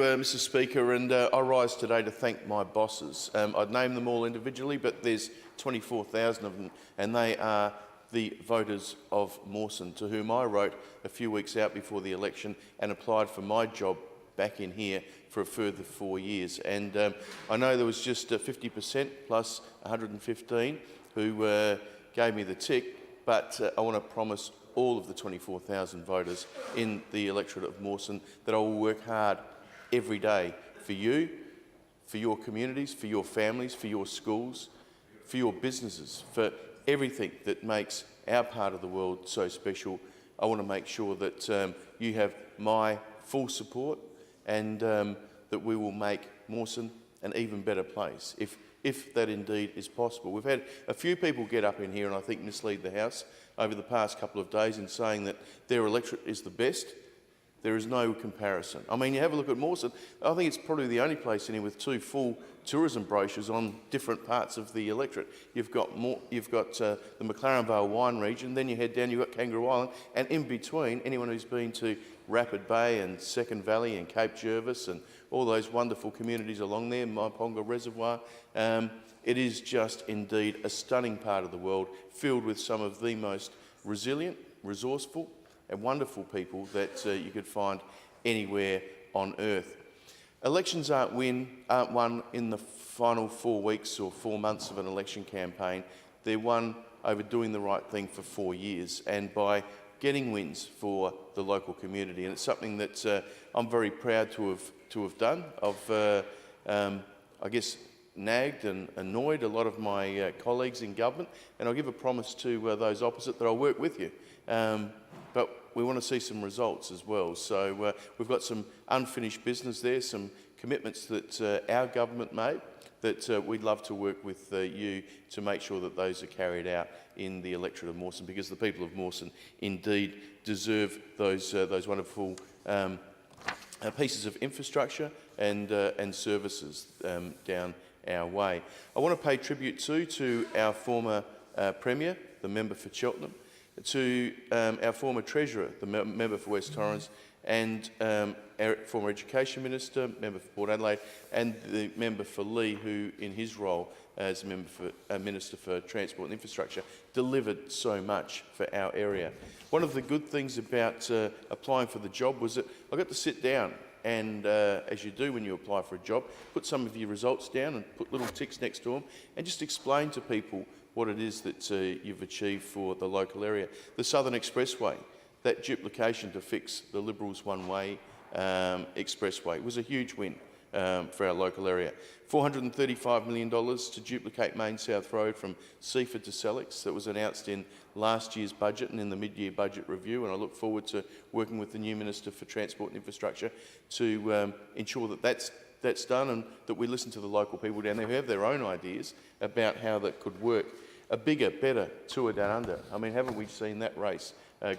Mr Speaker, and I rise today to thank my bosses. I'd name them all individually, but there's 24,000 of them, and they are the voters of Mawson, to whom I wrote a few weeks out before the election and applied for my job back in here for a further 4 years. And I know there was just 50% plus 115 who gave me the tick, but I want to promise all of the 24,000 voters in the electorate of Mawson that I will work hard every day for you, for your communities, for your families, for your schools, for your businesses, for everything that makes our part of the world so special. I want to make sure that you have my full support, and that we will make Mawson an even better place, if that indeed is possible. We've had a few people get up in here and I think mislead the House over the past couple of days in saying that their electorate is the best. There is no comparison. I mean, you have a look at Mawson, I think it's probably the only place in here with 2 full tourism brochures on different parts of the electorate. You've got the McLaren Vale wine region, then you head down, you've got Kangaroo Island, and in between, anyone who's been to Rapid Bay and Second Valley and Cape Jervis and all those wonderful communities along there, Maiponga Reservoir, it is just indeed a stunning part of the world, filled with some of the most resilient, resourceful and wonderful people that you could find anywhere on earth. Elections aren't won in the final 4 weeks or 4 months of an election campaign. They're won over doing the right thing for 4 years and by getting wins for the local community. And it's something that I'm very proud to have done. I've, I guess, nagged and annoyed a lot of my colleagues in government, and I'll give a promise to those opposite that I'll work with you. But we want to see some results as well. So we've got some unfinished business there, some commitments that our government made that we'd love to work with you to make sure that those are carried out in the electorate of Mawson, because the people of Mawson indeed deserve those wonderful pieces of infrastructure and services down our way. I want to pay tribute to our former Premier, the member for Cheltenham, to our former Treasurer, the member for West Torrens, and our former Education Minister, member for Port Adelaide, and the member for Lee, who in his role as Minister for Transport and Infrastructure delivered so much for our area. One of the good things about applying for the job was that I got to sit down and, as you do when you apply for a job, put some of your results down and put little ticks next to them and just explain to people what it is that you've achieved for the local area. The Southern Expressway, that duplication to fix the Liberals one-way expressway was a huge win for our local area. $435 million to duplicate Main South Road from Seaford to Sellex. That was announced in last year's budget and in the mid-year budget review, and I look forward to working with the new Minister for Transport and Infrastructure to ensure that that's done and that we listen to the local people down there who have their own ideas about how that could work. A bigger, better Tour Down Under. I mean, haven't we seen that race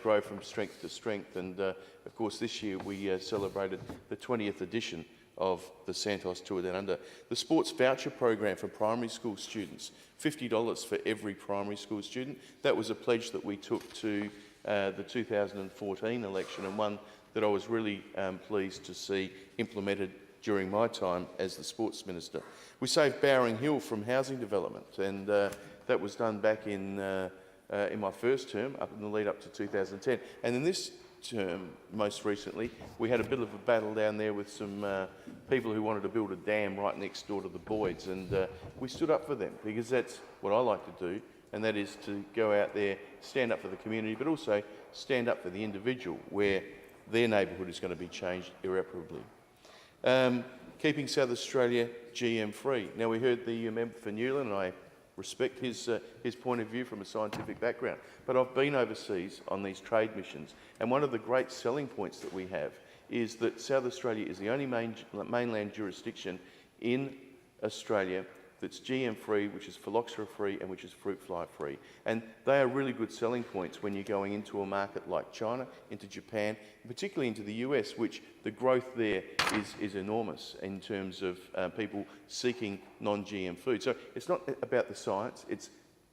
grow from strength to strength? And of course, this year we celebrated the 20th edition of the Santos Tour Down Under. The sports voucher program for primary school students, $50 for every primary school student. That was a pledge that we took to the 2014 election, and one that I was really pleased to see implemented during my time as the Sports Minister. We saved Bowring Hill from housing development, and that was done back in my first term, up in the lead up to 2010. And in this term, most recently, we had a bit of a battle down there with some people who wanted to build a dam right next door to the Boyds, and we stood up for them, because that's what I like to do, and that is to go out there, stand up for the community, but also stand up for the individual where their neighbourhood is going to be changed irreparably. Keeping South Australia GM free. Now, we heard the member for Newland, and I respect his point of view from a scientific background, but I've been overseas on these trade missions, and one of the great selling points that we have is that South Australia is the only mainland jurisdiction in Australia that's GM free, which is phylloxera free, and which is fruit fly free. And they are really good selling points when you're going into a market like China, into Japan, and particularly into the US, which the growth there is enormous in terms of people seeking non-GM food. So it's not about the science,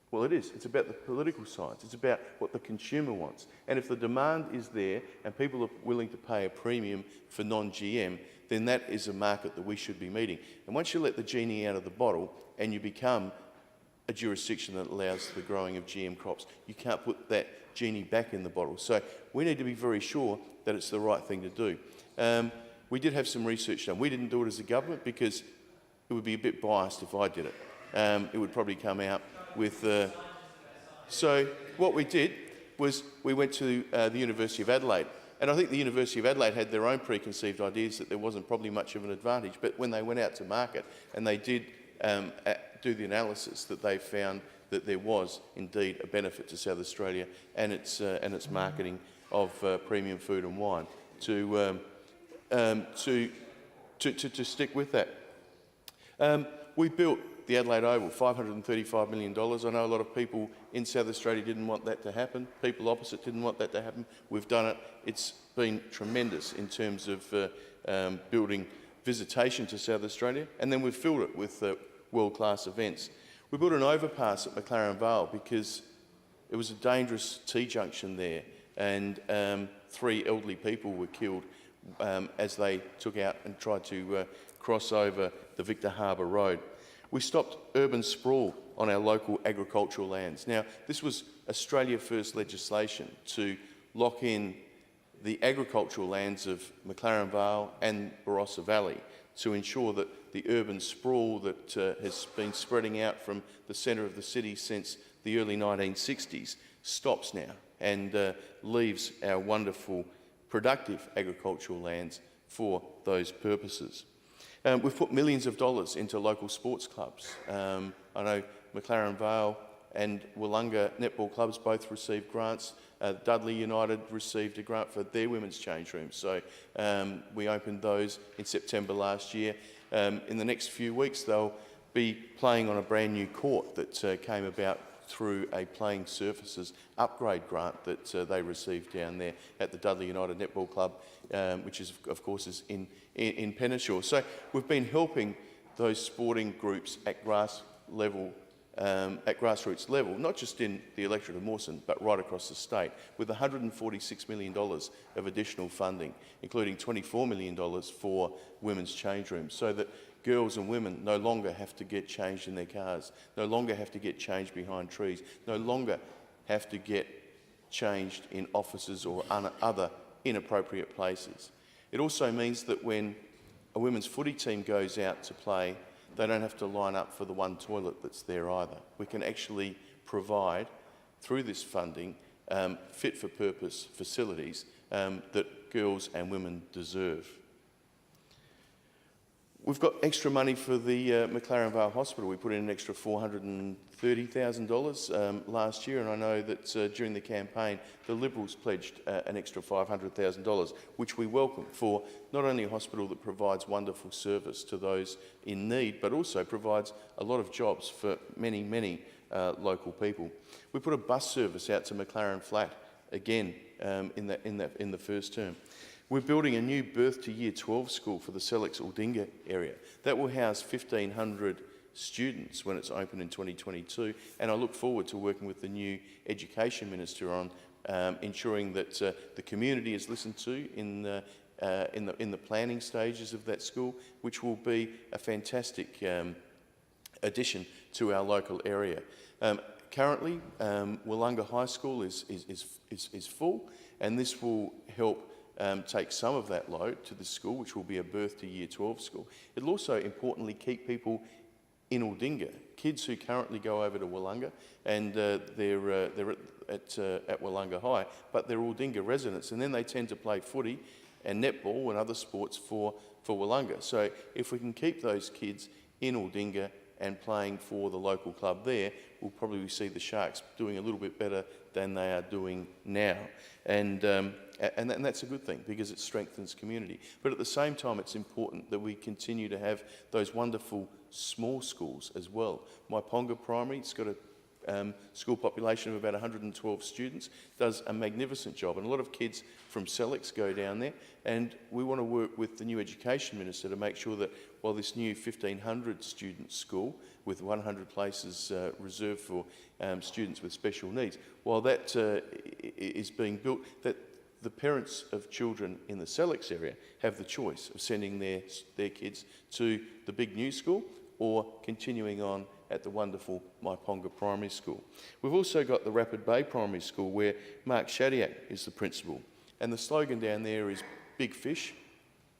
well, it is. It's about the political science. It's about what the consumer wants. And if the demand is there and people are willing to pay a premium for non-GM, then that is a market that we should be meeting. And once you let the genie out of the bottle and you become a jurisdiction that allows the growing of GM crops, you can't put that genie back in the bottle. So we need to be very sure that it's the right thing to do. We did have some research done. We didn't do it as a government because it would be a bit biased if I did it. It would probably come out with... So what we did was we went to the University of Adelaide, and I think the University of Adelaide had their own preconceived ideas that there wasn't probably much of an advantage, but when they went out to market and they did do the analysis, that they found that there was indeed a benefit to South Australia and its marketing of premium food and wine to stick with that. We built the Adelaide Oval, $535 million. I know a lot of people in South Australia didn't want that to happen. People opposite didn't want that to happen. We've done it. It's been tremendous in terms of building visitation to South Australia, and then we've filled it with world-class events. We built an overpass at McLaren Vale because it was a dangerous T-junction there, and 3 elderly people were killed as they took out and tried to cross over the Victor Harbour Road. We stopped urban sprawl on our local agricultural lands. Now, this was Australia First legislation to lock in the agricultural lands of McLaren Vale and Barossa Valley to ensure that the urban sprawl that has been spreading out from the centre of the city since the early 1960s stops now and leaves our wonderful, productive agricultural lands for those purposes. We've put millions of dollars into local sports clubs. I know McLaren Vale and Wollonga netball clubs both received grants. Dudley United received a grant for their women's change rooms. So we opened those in September last year. In the next few weeks, they'll be playing on a brand new court that came about through a playing surfaces upgrade grant that they received down there at the Dudley United Netball Club, which is, of course, is in Penneshaw. So we've been helping those sporting groups at grassroots level, not just in the electorate of Mawson, but right across the state, with $146 million of additional funding, including $24 million for women's change rooms, so that girls and women no longer have to get changed in their cars, no longer have to get changed behind trees, no longer have to get changed in offices or other inappropriate places. It also means that when a women's footy team goes out to play, they don't have to line up for the one toilet that's there either. We can actually provide, through this funding, fit-for-purpose facilities that girls and women deserve. We've got extra money for the McLaren Vale Hospital. We put in an extra $430,000 last year, and I know that during the campaign the Liberals pledged an extra $500,000, which we welcome, for not only a hospital that provides wonderful service to those in need, but also provides a lot of jobs for many, many local people. We put a bus service out to McLaren Flat again in the first term. We're building a new birth to year 12 school for the Sellex-Aldinga area. That will house 1,500 students when it's open in 2022, and I look forward to working with the new Education Minister on ensuring that the community is listened to in the planning stages of that school, which will be a fantastic addition to our local area. Currently, Wollonga High School is full, and this will help take some of that load to the school, which will be a birth to year 12 school. It'll also importantly keep people in Aldinga, kids who currently go over to Wollonga and they're at Wollonga High, but they're Aldinga residents, and then they tend to play footy and netball and other sports for Wollonga. So if we can keep those kids in Aldinga and playing for the local club there, we'll probably see the Sharks doing a little bit better than they are doing now. And that's a good thing because it strengthens community. But at the same time, it's important that we continue to have those wonderful small schools as well. Maiponga Primary, it's got a school population of about 112 students, does a magnificent job. And a lot of kids from Sellex go down there. And we want to work with the new Education Minister to make sure that while this new 1,500 student school with 100 places reserved for students with special needs, while that is being built, that the parents of children in the Sellex area have the choice of sending their kids to the big new school or continuing on at the wonderful Maiponga Primary School. We've also got the Rapid Bay Primary School where Mark Shadiak is the principal, and the slogan down there is big fish,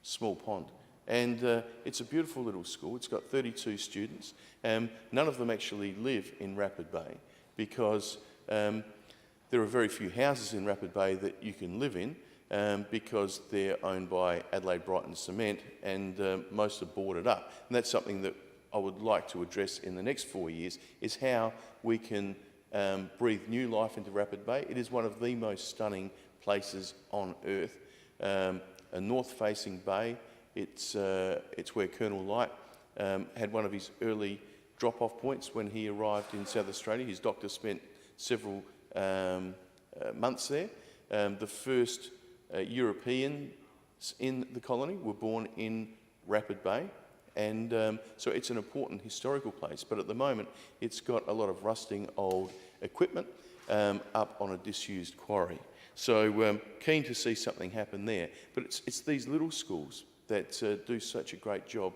small pond. And it's a beautiful little school. It's got 32 students. None of them actually live in Rapid Bay because there are very few houses in Rapid Bay that you can live in because they're owned by Adelaide Brighton Cement, and most are boarded up. And that's something that I would like to address in the next 4 years, is how we can breathe new life into Rapid Bay. It is one of the most stunning places on earth. A north-facing bay. It's where Colonel Light had one of his early drop-off points when he arrived in South Australia. His doctor spent several months there. The first Europeans in the colony were born in Rapid Bay, and so it's an important historical place. But at the moment, it's got a lot of rusting old equipment up on a disused quarry. So keen to see something happen there. But it's these little schools that do such a great job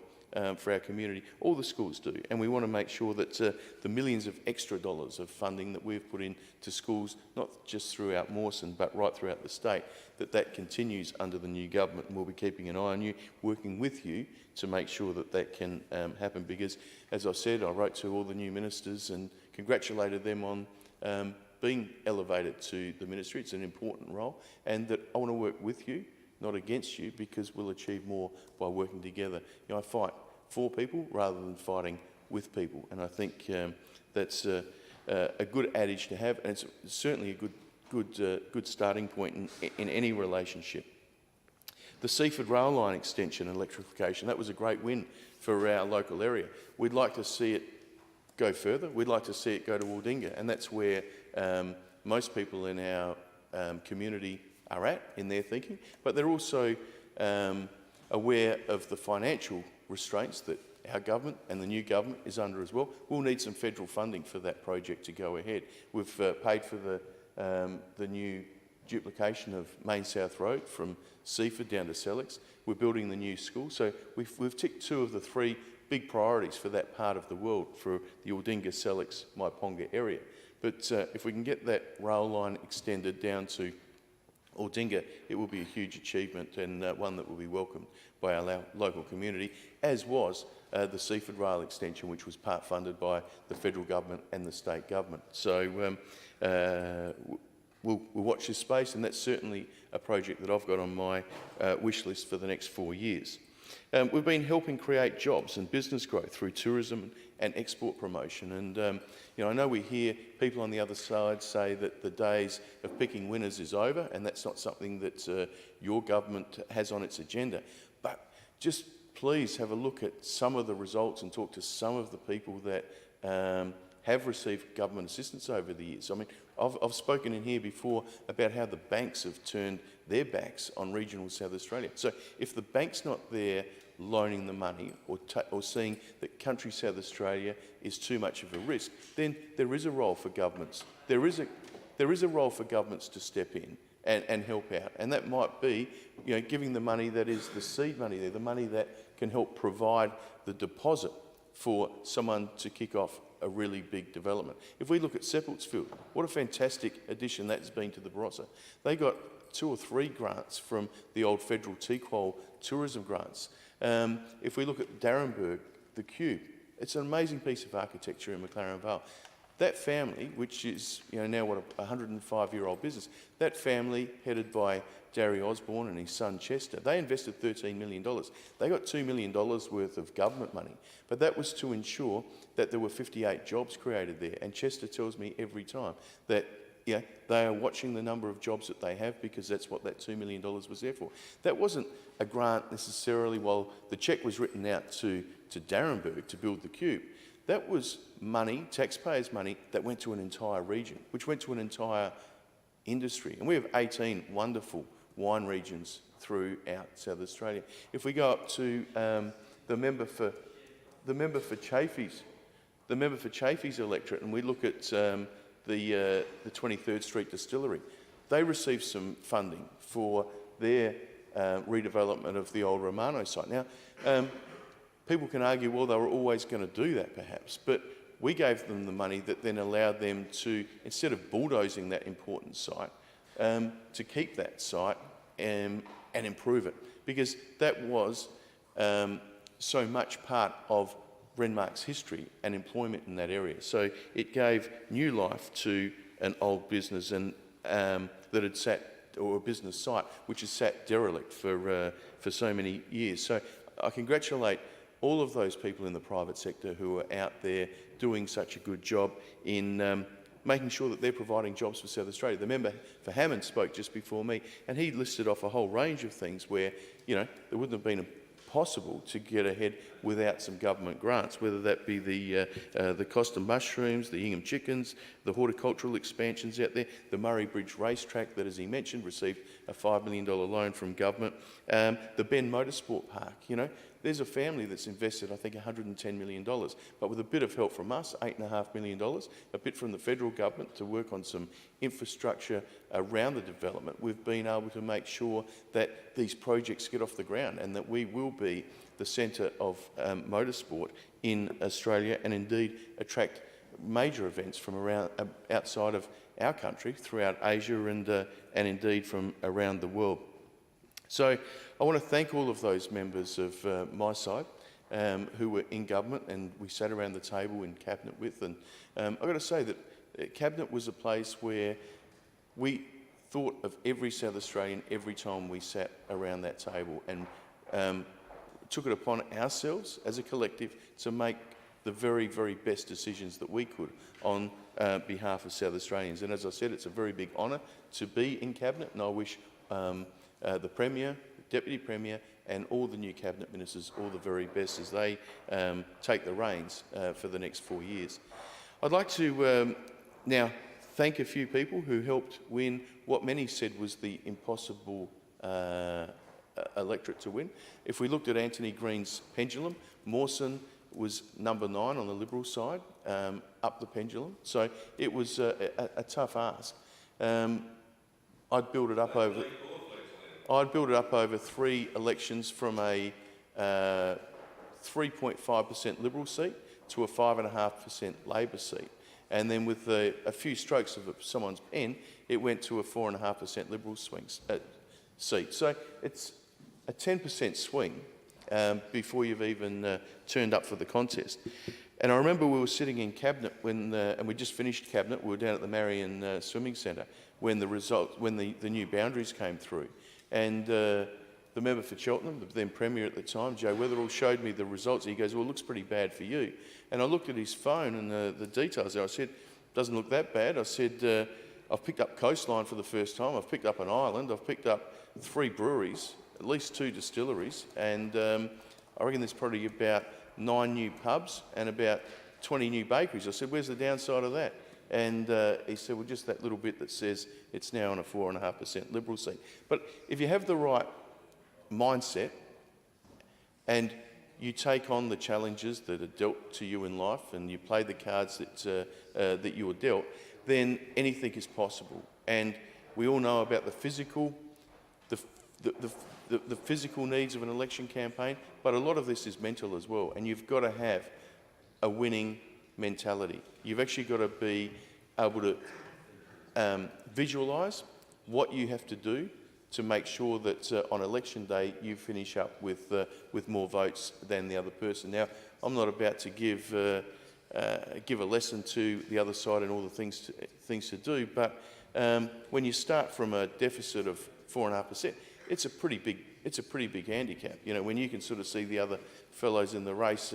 for our community. All the schools do, and we want to make sure that the millions of extra dollars of funding that we've put into schools, not just throughout Mawson, but right throughout the state, that continues under the new government, and we'll be keeping an eye on you, working with you to make sure that can happen, because, as I said, I wrote to all the new ministers and congratulated them on being elevated to the ministry. It's an important role, and that I want to work with you, not against you, because we'll achieve more by working together. You know, I fight for people rather than fighting with people, and I think that's a good adage to have, and it's certainly a good starting point in any relationship. The Seaford Rail Line extension and electrification, that was a great win for our local area. We'd like to see it go further. We'd like to see it go to Aldinga, and that's where most people in our community are at in their thinking, but they're also aware of the financial restraints that our government and the new government is under as well. We'll need some federal funding for that project to go ahead. We've paid for the new duplication of Main South Road from Seaford down to Sellex. We're building the new school, so we've ticked 2 of the 3 big priorities for that part of the world, for the Aldinga, Sellex, Maiponga area. But if we can get that rail line extended down to Aldinga, it will be a huge achievement, and one that will be welcomed by our local community, as was the Seaford Rail extension, which was part funded by the federal government and the state government. So we'll watch this space, and that's certainly a project that I've got on my wish list for the next 4 years. We've been helping create jobs and business growth through tourism and export promotion, and you know, I know we hear people on the other side say that the days of picking winners is over, and that's not something that your government has on its agenda. But just please have a look at some of the results and talk to some of the people that have received government assistance over the years. I mean, I've spoken in here before about how the banks have turned their backs on regional South Australia. So if the bank's not there loaning the money or seeing that country South Australia is too much of a risk, then there is a role for governments. There is a role for governments to step in and help out, and that might be, you know, giving the money that is the seed money there, the money that can help provide the deposit for someone to kick off a really big development. If we look at Seppeltsfield, what a fantastic addition that's been to the Barossa. They got 2 or 3 grants from the old federal TQual tourism grants. If we look at Darrenburg, the Cube, it's an amazing piece of architecture in McLaren Vale. That family, which is, you know, now what, a 105-year-old business, that family headed by Darry Osborne and his son Chester, they invested $13 million. They got $2 million worth of government money, but that was to ensure that there were 58 jobs created there. And Chester tells me every time that, you know, they are watching the number of jobs that they have, because that's what that $2 million was there for. That wasn't a grant necessarily while the cheque was written out to Darrenburg to build the Cube. That was money, taxpayers' money, that went to an entire region, which went to an entire industry. And we have 18 wonderful wine regions throughout South Australia. If we go up to the member for Chafee's electorate, and we look at the 23rd Street Distillery, they received some funding for their redevelopment of the old Romano site. Now, people can argue, well, they were always going to do that perhaps, but we gave them the money that then allowed them to, instead of bulldozing that important site, to keep that site and improve it, because that was so much part of Renmark's history and employment in that area. So it gave new life to an old business and that had sat, or a business site which has sat derelict for so many years. So I congratulate all of those people in the private sector who are out there doing such a good job in making sure that they're providing jobs for South Australia. The member for Hammond spoke just before me, and he listed off a whole range of things where, you know, there wouldn't have been possible to get ahead without some government grants, whether that be the Costa mushrooms, the Ingham chickens, the horticultural expansions out there, the Murray Bridge racetrack that, as he mentioned, received a $5 million loan from government, the Ben Motorsport Park. You know, there's a family that's invested, I think, $110 million, but with a bit of help from us, $8.5 million, a bit from the federal government to work on some infrastructure around the development, we've been able to make sure that these projects get off the ground and that we will be the centre of motorsport in Australia, and indeed attract major events from around outside of our country, throughout Asia and indeed from around the world. So I want to thank all of those members of my side who were in government and we sat around the table in Cabinet with. And I've got to say that Cabinet was a place where we thought of every South Australian every time we sat around that table, and took it upon ourselves as a collective to make the very, very best decisions that we could on behalf of South Australians. And as I said, it's a very big honour to be in Cabinet, and I wish the Premier, the Deputy Premier and all the new Cabinet Ministers all the very best as they take the reins for the next 4 years. I'd like to now thank a few people who helped win what many said was the impossible electorate to win. If we looked at Anthony Green's pendulum, Mawson was number 9 on the Liberal side, up the pendulum. So it was a tough ask. I'd build it up over 3 elections, from a 3.5% Liberal seat to a 5.5% Labor seat. And then with a few strokes of someone's pen, it went to a 4.5% Liberal seat. So it's a 10% swing before you've even turned up for the contest. And I remember we were sitting in Cabinet when, and we just finished Cabinet. We were down at the Marion Swimming Centre when the new boundaries came through. And the member for Cheltenham, the then Premier at the time, Joe Weatherall, showed me the results. He goes, well, it looks pretty bad for you. And I looked at his phone and the details there. I said, doesn't look that bad. I said, I've picked up Coastline for the first time. I've picked up an island. I've picked up 3 breweries, at least 2 distilleries. And I reckon there's probably about 9 new pubs and about 20 new bakeries. I said, where's the downside of that? And he said, well, just that little bit that says it's now on a 4.5% Liberal seat. But if you have the right mindset and you take on the challenges that are dealt to you in life and you play the cards that you were dealt, then anything is possible. And we all know about the physical needs of an election campaign, but a lot of this is mental as well. And you've got to have a winning mentality. You've actually got to be able to visualise what you have to do to make sure that on election day you finish up with more votes than the other person. Now, I'm not about to give a lesson to the other side and all the things to do, but when you start from a deficit of 4.5%, it's a pretty big handicap. You know, when you can sort of see the other fellows in the race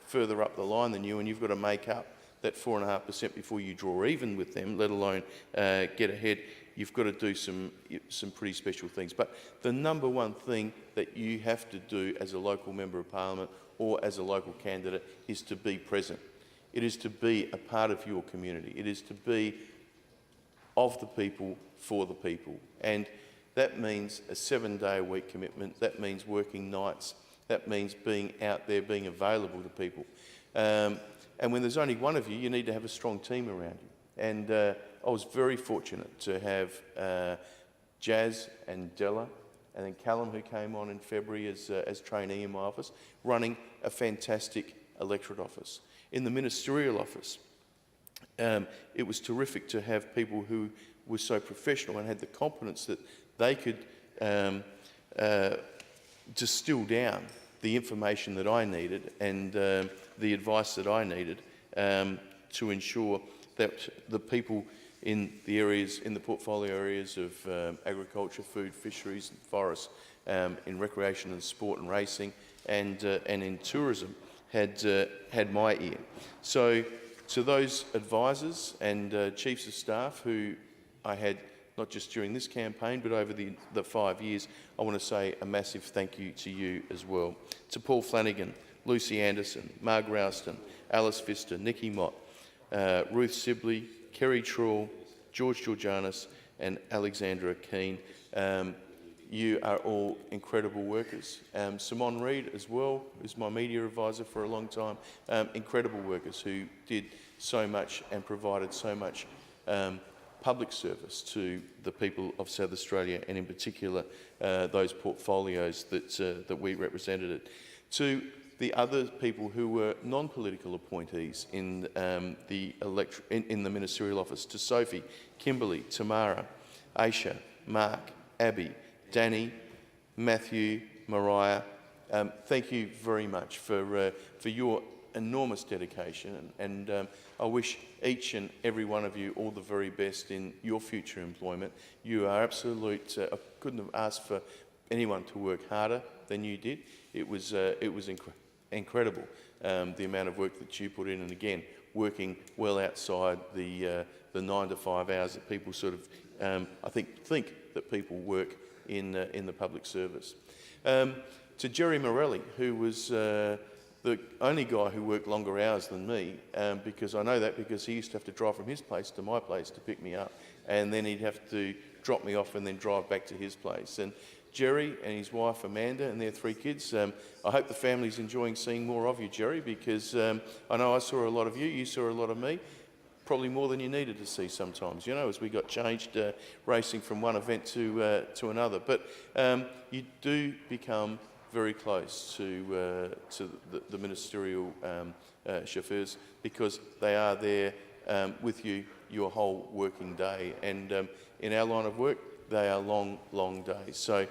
further up the line than you, and you've got to make up that 4.5% before you draw even with them, let alone get ahead. You've got to do some pretty special things. But the number one thing that you have to do as a local member of parliament or as a local candidate is to be present. It is to be a part of your community. It is to be of the people, for the people. And that means a 7-day-a-week commitment. That means working nights. That means being out there, being available to people. And when there's only one of you, you need to have a strong team around you. And I was very fortunate to have Jazz and Della, and then Callum, who came on in February as trainee in my office, running a fantastic electorate office. In the ministerial office, it was terrific to have people who were so professional and had the competence that they could distill down the information that I needed and the advice that I needed to ensure that the people in the areas, in the portfolio areas of agriculture, food, fisheries and forests, in recreation and sport and racing and in tourism had my ear. So to those advisors and chiefs of staff who I had not just during this campaign but over the 5 years, I want to say a massive thank you to you as well. To Paul Flanagan, Lucy Anderson, Marg Rouston, Alice Pfister, Nikki Mott, Ruth Sibley, Kerry Trawl, George Georgianis and Alexandra Keane. You are all incredible workers. Simone Reid as well, who's my media advisor for a long time. Incredible workers who did so much and provided so much public service to the people of South Australia and in particular those portfolios that we represented. To the other people who were non-political appointees in the ministerial office, to Sophie, Kimberly, Tamara, Aisha, Mark, Abby, Danny, Matthew, Mariah, thank you very much for your enormous dedication and I wish each and every one of you all the very best in your future employment. You are absolute, I couldn't have asked for anyone to work harder than you did. It was incredible the amount of work that you put in, and again working well outside the 9 to 5 hours that people sort of I think that people work in the public service. To Jerry Morelli, who was the only guy who worked longer hours than me, because I know that because he used to have to drive from his place to my place to pick me up, and then he'd have to drop me off and then drive back to his place. And Jerry and his wife Amanda and their 3 kids, I hope the family's enjoying seeing more of you, Jerry, because I know I saw a lot of you, you saw a lot of me, probably more than you needed to see sometimes, you know, as we got changed racing from one event to another. But you do become very close to the ministerial chauffeurs because they are there with you your whole working day. And in our line of work, they are long, long days. So,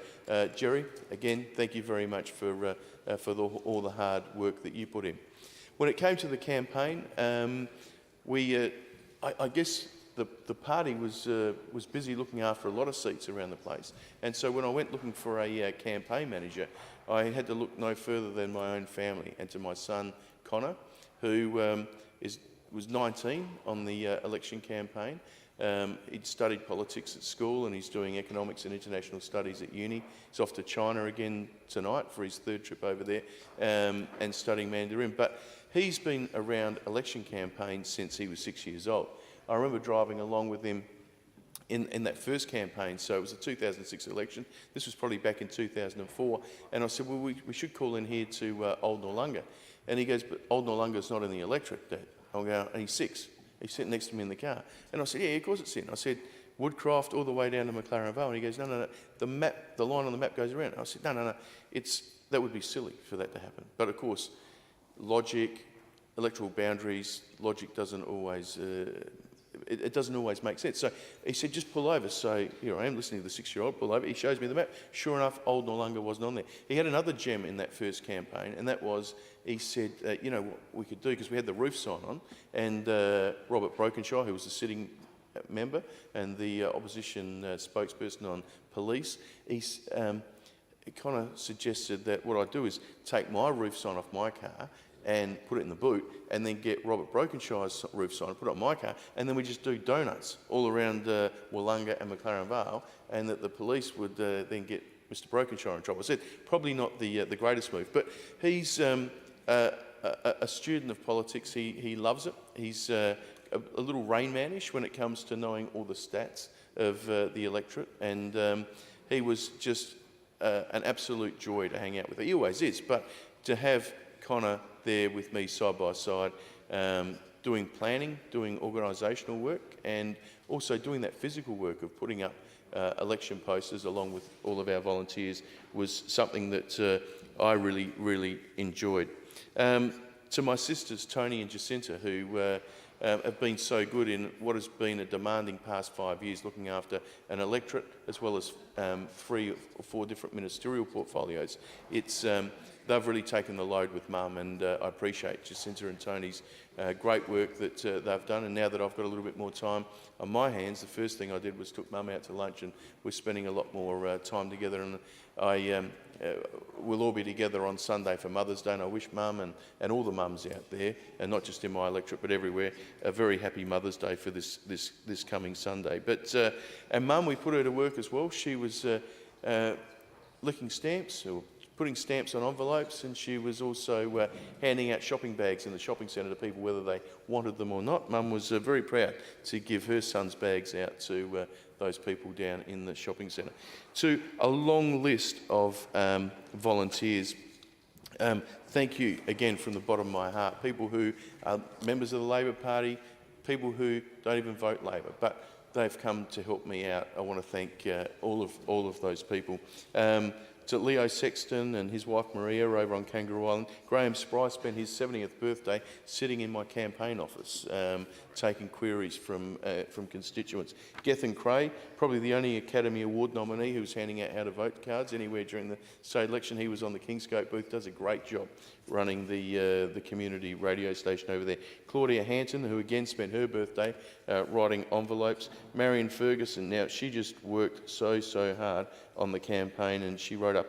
Jerry, again, thank you very much for all the hard work that you put in. When it came to the campaign, I guess the party was busy looking after a lot of seats around the place. And so when I went looking for a campaign manager, I had to look no further than my own family and to my son, Connor, who was 19 on the election campaign. He'd studied politics at school and he's doing economics and international studies at uni. He's off to China again tonight for his 3rd trip over there and studying Mandarin. But he's been around election campaigns since he was 6 years old. I remember driving along with him in that first campaign, so it was the 2006 election. This was probably back in 2004. And I said, well, we should call in here to Old Noarlunga. And he goes, but Old Noarlunga's not in the electorate, Dad. I'll go, and he's 6. He's sitting next to me in the car. And I said, yeah, of course it's in. I said, Woodcroft all the way down to McLaren Vale. And he goes, no, the line on the map goes around. I said, no, that would be silly for that to happen. But of course, logic, electoral boundaries, logic doesn't always, it doesn't always make sense. So he said, just pull over. So here I am listening to the 6-year-old pull over. He shows me the map. Sure enough, Old Noarlunga wasn't on there. He had another gem in that first campaign, and that was, he said, you know what we could do, because we had the roof sign on, and Robert Brokenshire, who was the sitting member and the opposition spokesperson on police, he kind of suggested that what I'd do is take my roof sign off my car and put it in the boot, and then get Robert Brokenshire's roof sign, put it on my car, and then we just do donuts all around Wollonga and McLaren Vale, and that the police would then get Mr Brokenshire in trouble. I said, probably not the greatest move, but he's a student of politics. He loves it. He's a little Rain Man-ish when it comes to knowing all the stats of the electorate, and he was just an absolute joy to hang out with. He always is, but to have Connor there with me side by side, doing planning, doing organisational work, and also doing that physical work of putting up election posters along with all of our volunteers was something that I really, really enjoyed. To my sisters, Tony and Jacinta, who have been so good in what has been a demanding past 5 years, looking after an electorate as well as 3 or 4 different ministerial portfolios. They've really taken the load with Mum, and I appreciate Jacinta and Tony's great work that they've done. And now that I've got a little bit more time on my hands, the first thing I did was took Mum out to lunch, and we're spending a lot more time together. And we'll all be together on Sunday for Mother's Day, and I wish Mum and all the mums out there, and not just in my electorate but everywhere, a very happy Mother's Day for this coming Sunday. But and Mum, we put her to work as well. She was licking stamps, or putting stamps on envelopes, and she was also handing out shopping bags in the shopping centre to people whether they wanted them or not. Mum was very proud to give her son's bags out to those people down in the shopping centre. To a long list of volunteers, thank you again from the bottom of my heart. People who are members of the Labor Party, people who don't even vote Labor, but they've come to help me out. I want to thank all of those people. To Leo Sexton and his wife Maria over on Kangaroo Island. Graham Spry spent his 70th birthday sitting in my campaign office, taking queries from constituents. Gethin Cray, probably the only Academy Award nominee who was handing out how-to-vote cards anywhere during the state election. He was on the Kingscote booth, does a great job running the community radio station over there. Claudia Hanton, who again spent her birthday writing envelopes. Marion Ferguson, now she just worked so hard on the campaign, and she wrote up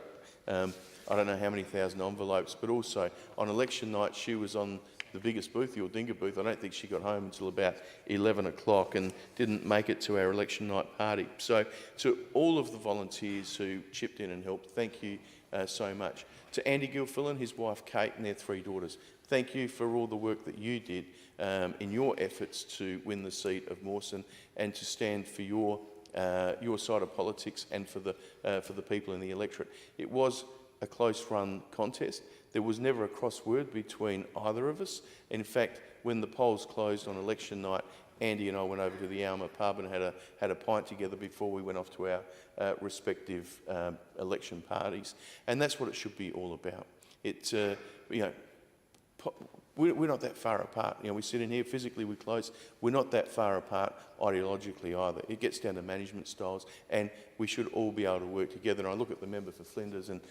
I don't know how many thousand envelopes, but also on election night she was on the biggest booth, the Ordinga booth. I don't think she got home until about 11 o'clock and didn't make it to our election night party. So to all of the volunteers who chipped in and helped, thank you so much. To Andy Gilfillan, his wife Kate and their 3 daughters, thank you for all the work that you did in your efforts to win the seat of Mawson and to stand for your side of politics and for the people in the electorate. It was a close-run contest. There was never a crossword between either of us. In fact, when the polls closed on election night, Andy and I went over to the Alma pub and had a pint together before we went off to our respective election parties. And that's what it should be all about. We're not that far apart. We sit in here, physically we're close. We're not that far apart ideologically either. It gets down to management styles, and we should all be able to work together. And I look at the member for Flinders and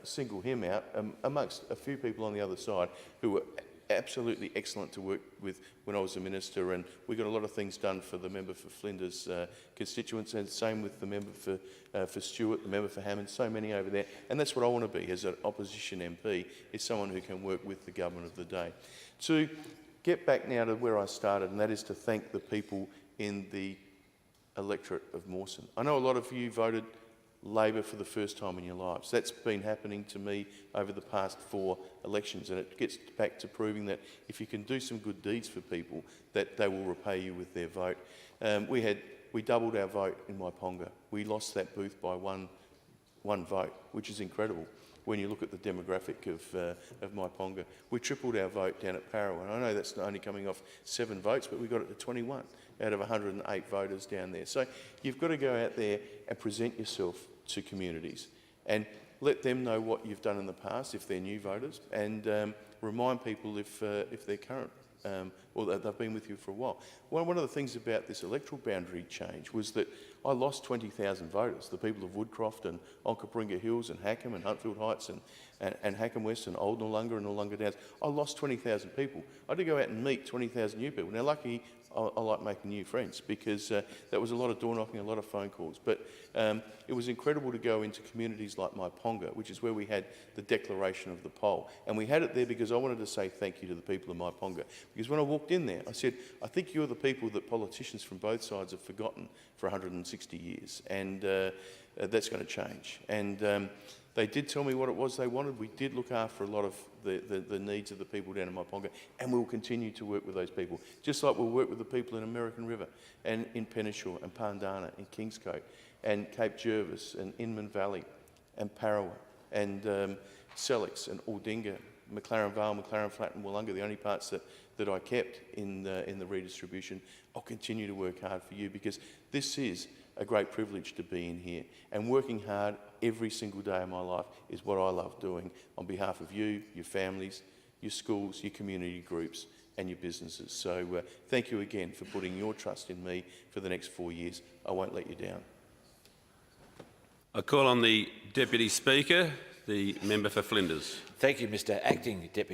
single him out amongst a few people on the other side who were absolutely excellent to work with when I was a minister, and we got a lot of things done for the member for Flinders constituents, and same with the member for Stewart, the member for Hammond, so many over there. And that's what I want to be as an opposition MP, is someone who can work with the government of the day. To get back now to where I started, and that is to thank the people in the electorate of Mawson. I know a lot of you voted Labor for the first time in your lives. That's been happening to me over the past 4 elections, and it gets back to proving that if you can do some good deeds for people, that they will repay you with their vote. We doubled our vote in Maiponga. We lost that booth by one vote, which is incredible when you look at the demographic of Maiponga. We tripled our vote down at Parawa, and I know that's only coming off 7 votes, but we got it to 21 out of 108 voters down there. So you've got to go out there and present yourself to communities and let them know what you've done in the past if they're new voters, and remind people if they're current or that they've been with you for a while. One of the things about this electoral boundary change was that I lost 20,000 voters, the people of Woodcroft and Onkaparinga Hills and Hackham and Huntfield Heights and Hackham West and Old Noarlunga and Noarlunga Downs. I lost 20,000 people. I had to go out and meet 20,000 new people. Now, lucky I like making new friends, because that was a lot of door knocking, a lot of phone calls. But it was incredible to go into communities like Maiponga, which is where we had the declaration of the poll. And we had it there because I wanted to say thank you to the people of Maiponga. Because when I walked in there, I said, I think you're the people that politicians from both sides have forgotten for 160 years. And that's going to change. And they did tell me what it was they wanted. We did look after a lot of the needs of the people down in Maiponga, and we'll continue to work with those people, just like we'll work with the people in American River and in Penishaw and Pandana and Kingscote and Cape Jervis and Inman Valley and Parawa and Selix and Aldinga, McLaren Vale, McLaren Flat and Wollonga, the only parts that I kept in the redistribution. I'll continue to work hard for you, because this is a great privilege to be in here, and working hard every single day of my life is what I love doing on behalf of you, your families, your schools, your community groups and your businesses. So thank you again for putting your trust in me for the next 4 years. I won't let you down. I call on the Deputy Speaker, the member for Flinders. Thank you, Mr Acting Deputy.